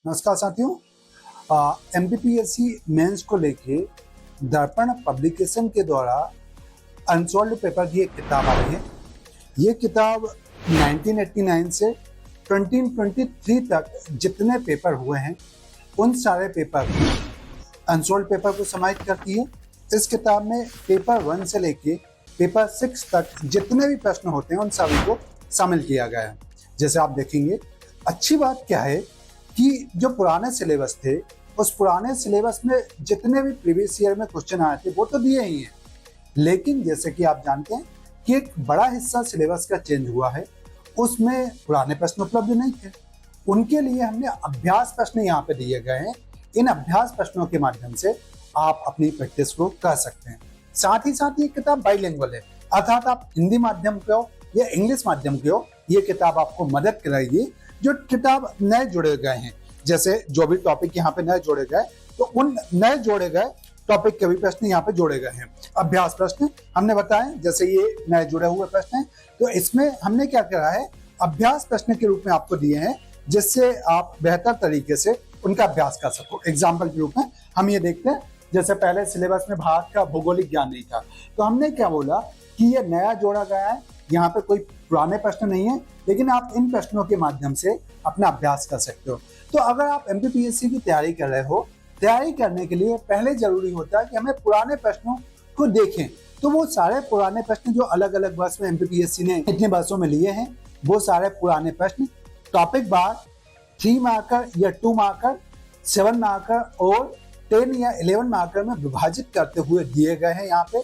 नमस्कार साथियों। MPPSC mains को लेके दर्पण पब्लिकेशन के द्वारा अनसॉल्व्ड पेपर की एक किताब आई है। ये किताब 1989 से 2023 तक जितने पेपर हुए हैं उन सारे पेपर अनसॉल्व्ड पेपर को समाहित करती है। इस किताब में पेपर 1 से लेके पेपर 6 तक जितने भी प्रश्न होते हैं उन सभी को शामिल किया गया है। जैसे आप देखेंगे, अच्छी बात क्या है कि जो पुराने सिलेबस थे उस पुराने सिलेबस में जितने भी प्रीवियस ईयर में क्वेश्चन आए थे वो तो दिए ही हैं, लेकिन जैसे कि आप जानते हैं कि एक बड़ा हिस्सा सिलेबस का चेंज हुआ है, उसमें पुराने प्रश्न उपलब्ध नहीं थे। उनके लिए हमने अभ्यास प्रश्न यहाँ पे दिए गए हैं। इन अभ्यास प्रश्नों के माध्यम से आप अपनी प्रैक्टिस को कर सकते हैं। साथ ही साथ ये किताब बाइलिंगुअल है, अर्थात आप हिंदी माध्यम के हो या इंग्लिश माध्यम के हो, ये किताब आपको मदद करेगी। जो किताब नए जोड़े गए हैं, जैसे जो भी टॉपिक यहाँ पे नए जोड़े गए, तो उन नए जोड़े गए टॉपिक के भी प्रश्न यहाँ पे जोड़े गए हैं। अभ्यास प्रश्न हमने बताया, जैसे ये नए जुड़े हुए प्रश्न हैं, तो इसमें हमने क्या करा है, अभ्यास प्रश्न के रूप में आपको दिए हैं, जिससे आप बेहतर तरीके से उनका अभ्यास कर सको। एग्जाम्पल के रूप में हम ये देखते हैं, जैसे पहले सिलेबस में भारत का भौगोलिक ज्ञान नहीं था, तो हमने क्या बोला कि ये नया जोड़ा गया है, यहाँ पे कोई पुराने प्रश्न नहीं है, लेकिन आप इन प्रश्नों के माध्यम से अपना अभ्यास कर सकते हो। तो अगर आप एमपीपीएससी की तैयारी कर रहे हो, तैयारी करने के लिए पहले जरूरी होता है कि हमें पुराने प्रश्नों को देखें। तो वो सारे पुराने प्रश्न जो अलग अलग वर्ष में एमपीपीएससी ने इतने वर्षों में लिए हैं, वो सारे पुराने प्रश्न टॉपिक बार 3 मार्कर या 2 मार्कर, 7 मार्कर और 10 या 11 मार्कर में विभाजित करते हुए दिए गए हैं। यहाँ पे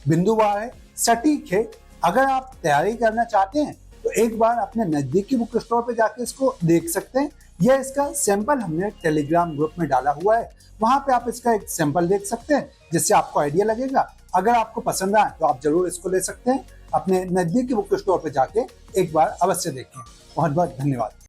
बिंदुवार है, सटीक है। अगर आप तैयारी करना चाहते हैं तो एक बार अपने नजदीकी बुक स्टोर पे जाके इसको देख सकते हैं। यह इसका सैंपल हमने टेलीग्राम ग्रुप में डाला हुआ है, वहां पे आप इसका एक सैंपल देख सकते हैं, जिससे आपको आइडिया लगेगा। अगर आपको पसंद आए तो आप जरूर इसको ले सकते हैं। अपने नजदीकी बुक स्टोर पे जाके एक बार अवश्य देखें। बहुत बहुत धन्यवाद।